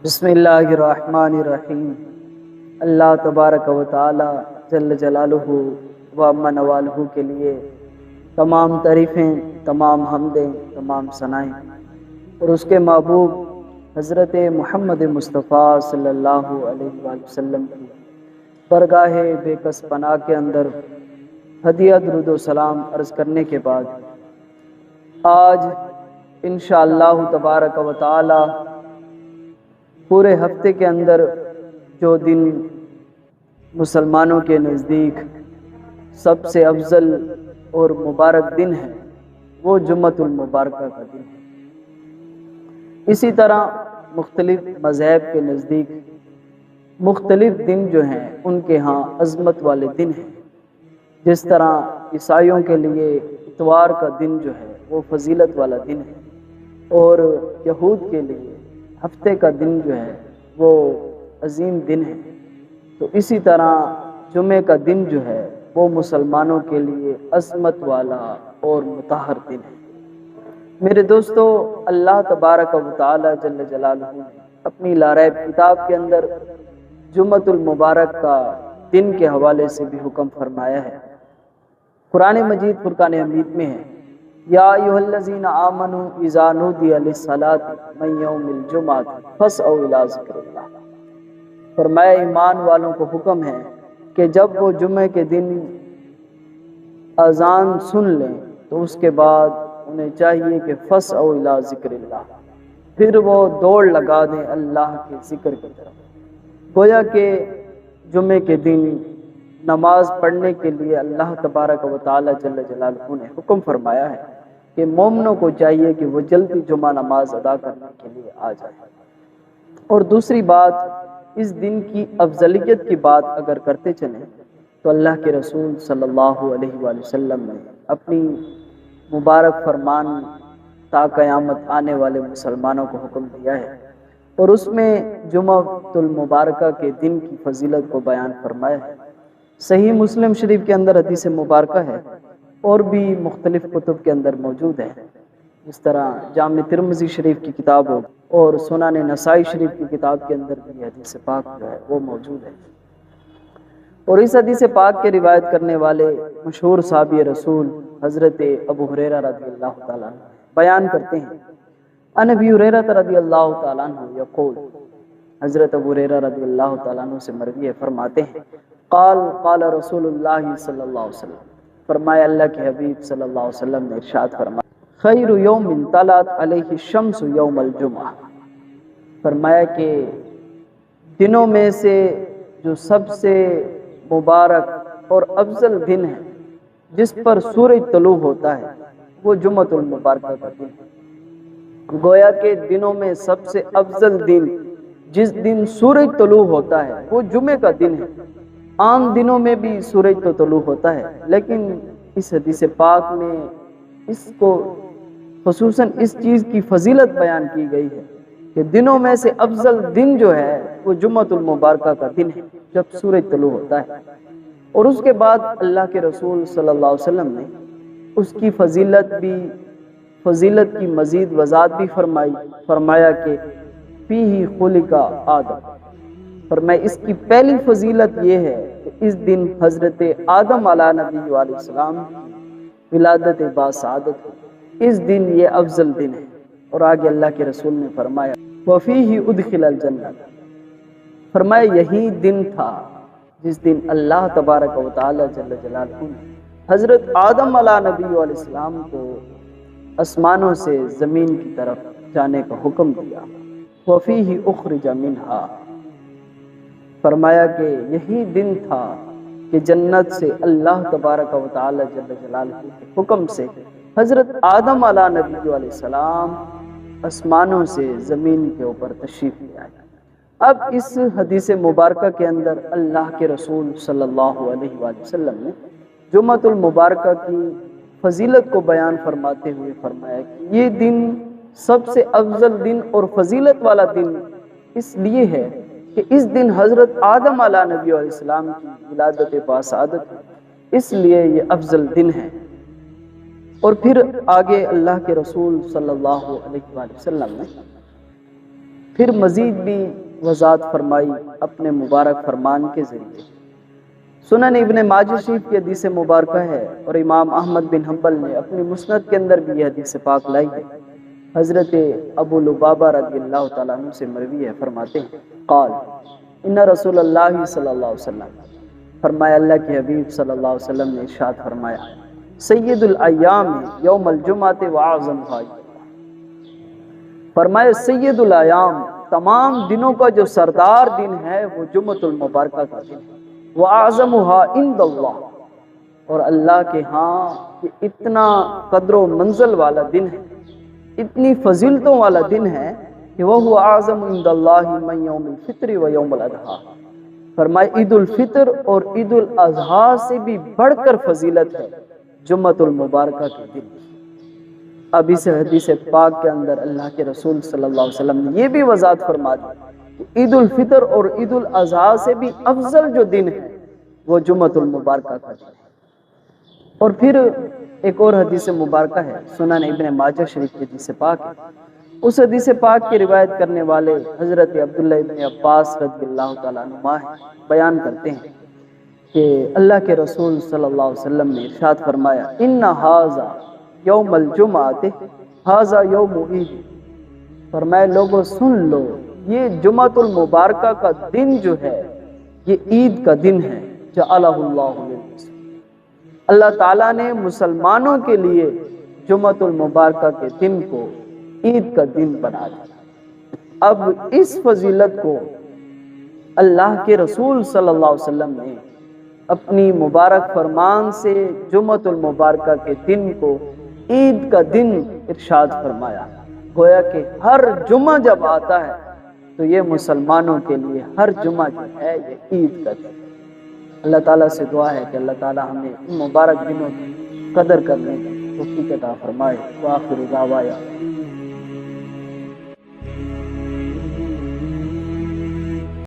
بسم اللہ الرحمن الرحیم۔ اللہ تبارک و تعالی جل جلالہ و عم نوالہ کے لیے تمام تعریفیں، تمام حمدیں، تمام ثنائیں، اور اس کے محبوب حضرت محمد مصطفیٰ صلی اللہ علیہ وآلہ وسلم کی برگاہ بے کس پناہ کے اندر ہدیہ درود و سلام عرض کرنے کے بعد آج انشاءاللہ تبارک و تعالی پورے ہفتے کے اندر جو دن مسلمانوں کے نزدیک سب سے افضل اور مبارک دن ہے وہ جمعۃ المبارکہ کا دن ہے۔ اسی طرح مختلف مذاہب کے نزدیک مختلف دن جو ہیں ان کے ہاں عظمت والے دن ہیں۔ جس طرح عیسائیوں کے لیے اتوار کا دن جو ہے وہ فضیلت والا دن ہے، اور یہود کے لیے ہفتے کا دن جو ہے وہ عظیم دن ہے، تو اسی طرح جمعے کا دن جو ہے وہ مسلمانوں کے لیے عظمت والا اور مطہر دن ہے۔ میرے دوستو، اللہ تبارک و تعالی جل جلالہ نے اپنی لاریب کتاب کے اندر جمعۃ المبارک کا دن کے حوالے سے بھی حکم فرمایا ہے۔ قرآن مجید فرقان حمید میں ہے، یا ایھا الذین آمنوا اذا نودی للصلاۃ من یوم الجمعۃ فاسعوا الی ذکر اللہ۔ فرمایا ایمان والوں کو حکم ہے کہ جب وہ جمعے کے دن اذان سن لیں تو اس کے بعد انہیں چاہیے کہ فاسعوا الی ذکر اللہ، پھر وہ دوڑ لگا دیں اللہ کے ذکر کی طرف۔ گویا کہ جمعے کے دن نماز پڑھنے کے لیے اللہ تبارک و تعالی جل جلالہ نے حکم فرمایا ہے کہ مومنوں کو چاہیے کہ وہ جلدی جمعہ نماز ادا کرنے کے لیے آ جائیں۔ اور دوسری بات، اس دن کی افضلیت کی بات اگر کرتے چلیں تو اللہ کے رسول صلی اللہ علیہ وآلہ وسلم نے اپنی مبارک فرمان تا قیامت آنے والے مسلمانوں کو حکم دیا ہے، اور اس میں جمعۃ المبارکہ کے دن کی فضیلت کو بیان فرمایا ہے۔ صحیح مسلم شریف کے اندر حدیث مبارکہ ہے، اور بھی مختلف کتب کے اندر موجود ہے، اس طرح جامع ترمذی شریف کی کتاب ہو اور سنن نسائی شریف کی کتاب کے اندر بھی حدیث پاک جو ہے وہ موجود ہے۔ اور اس حدیث پاک کے روایت کرنے والے مشہور صحابی رسول حضرت ابو ہریرہ رضی اللہ تعالیٰ عنہ بیان کرتے ہیں، ان ابی ہریرہ رضی اللہ تعالیٰ عنہ یقول، حضرت ابو ہریرہ رضی اللہ تعالیٰ عنہ سے مروی ہے، فرماتے ہیں، قال قال رسول اللہ صلی اللہ علیہ وسلم، فرمایا اللہ کے حبیب صلی اللہ علیہ وسلم نے ارشاد فرمایا، خیر یوم طلعت علیہ الشمس یوم الجمعہ۔ فرمایا کہ دنوں میں سے جو سب سے مبارک اور افضل دن ہے جس پر سورج طلوع ہوتا ہے وہ جمعۃ المبارکہ کا دن ہے۔ گویا کہ دنوں میں سب سے افضل دن جس دن سورج طلوع ہوتا ہے وہ جمعے کا دن ہے۔ عام دنوں میں بھی سورج تو طلوع ہوتا ہے، لیکن اس حدیث پاک میں اس کو خصوصاً اس چیز کی فضیلت بیان کی گئی ہے کہ دنوں میں سے افضل دن جو ہے وہ جمعۃ المبارکہ کا دن ہے جب سورج طلوع ہوتا ہے۔ اور اس کے بعد اللہ کے رسول صلی اللہ علیہ وسلم نے اس کی فضیلت کی مزید وضاحت بھی فرمایا کہ فیہ خلق آدم۔ فرمایا اس کی پہلی فضیلت یہ ہے کہ اس دن حضرت آدم علیہ نبی علیہ السلام کی ولادت باسعادت ہے، اس دن یہ افضل دن ہے۔ اور آگے اللہ کے رسول نے فرمایا وفیہ ادخل الجنہ، فرمایا یہی دن تھا جس دن اللہ تبارک و تعالی جل جلالہ نے حضرت آدم علیہ نبی علیہ السلام کو آسمانوں سے زمین کی طرف جانے کا حکم دیا، وفیہ اخرج منہا۔ فرمایا کہ یہی دن تھا کہ جنت سے اللہ تبارک و تعالی جل جلالہ کے حکم سے حضرت آدم علیہ نبی علیہ السلام آسمانوں سے زمین کے اوپر تشریف لے آئے۔ اب اس حدیث مبارکہ کے اندر اللہ کے رسول صلی اللہ علیہ وآلہ وسلم نے جمعۃ المبارکہ کی فضیلت کو بیان فرماتے ہوئے فرمایا کہ یہ دن سب سے افضل دن اور فضیلت والا دن اس لیے ہے کہ اس دن حضرت آدم علیہ نبی علیہ السلام کی ولادت باسعادت ہے، اس لیے یہ افضل دن ہے۔ اور پھر آگے اللہ کے رسول صلی اللہ علیہ وآلہ وسلم نے پھر مزید بھی وضاحت فرمائی اپنے مبارک فرمان کے ذریعے۔ سنن ابن ماجہ شریف کی حدیث مبارکہ ہے، اور امام احمد بن حنبل نے اپنی مسند کے اندر بھی یہ حدیث پاک لائی ہے۔ حضرت ابو لبابہ رضی اللہ تعالیٰ عنہ سے مروی ہے، فرماتے ہیں قال ان رسول اللہ صلی اللہ علیہ وسلم، فرمایا اللہ کے حبیب صلی اللہ علیہ وسلم نے ارشاد فرمایا سید الایام یوم الجمعۃ واعظمها، فرمایا سید الایام، تمام دنوں کا جو سردار دن ہے وہ جمعۃ المبارکہ کا دن ہے، واعظمها عند اللہ، اور اللہ کے ہاں یہ اتنا قدر و منزل والا دن ہے، اتنی فضیلتوں والا دن ہے کہ وہ اعظم عند اللہ من یوم الفطر و یوم الاضحیٰ، فرمائے عید الفطر اور عید الاضحیٰ سے بھی بڑھ کر فضیلت ہے جمعۃ المبارکہ کے دن۔ اب اس حدیث پاک کے اندر اللہ کے رسول صلی اللہ علیہ وسلم نے یہ بھی وضاحت فرما دی کہ عید الفطر اور عید الاضحیٰ سے بھی افضل جو دن ہے وہ جمعۃ المبارکہ کا دن ہے۔ اور پھر ایک اور حدیث مبارکہ ہے، سنن ابن ماجہ شریف کی حدیث پاک ہے، اس حدیث پاک کی روایت کرنے والے حضرت عبداللہ ابن عباس رضی اللہ تعالیٰ عنہ بیان کرتے ہیں کہ اللہ کے رسول صلی اللہ علیہ وسلم نے ارشاد فرمایا ان ھذا یوم الجمعۃ ھذا یوم عید، فرمایا لوگوں سن لو یہ جمعۃ المبارکہ کا دن جو ہے یہ عید کا دن ہے، جعلہ اللہ للمسلمین، اللہ تعالیٰ نے مسلمانوں کے لیے جمعۃ المبارکہ کے دن کو عید کا دن بنا دیا۔ اب اس فضیلت کو اللہ کے رسول صلی اللہ علیہ وسلم نے اپنی مبارک فرمان سے جمعۃ المبارکہ کے دن کو عید کا دن ارشاد فرمایا، گویا کہ ہر جمعہ جب آتا ہے تو یہ مسلمانوں کے لیے ہر جمعہ جو ہے یہ عید کا دن۔ اللہ تعالیٰ سے دعا ہے کہ اللہ تعالیٰ ہمیں ان مبارک دنوں کی قدر کرنے کی توفیق عطا فرمائے۔ وآخر دعوانا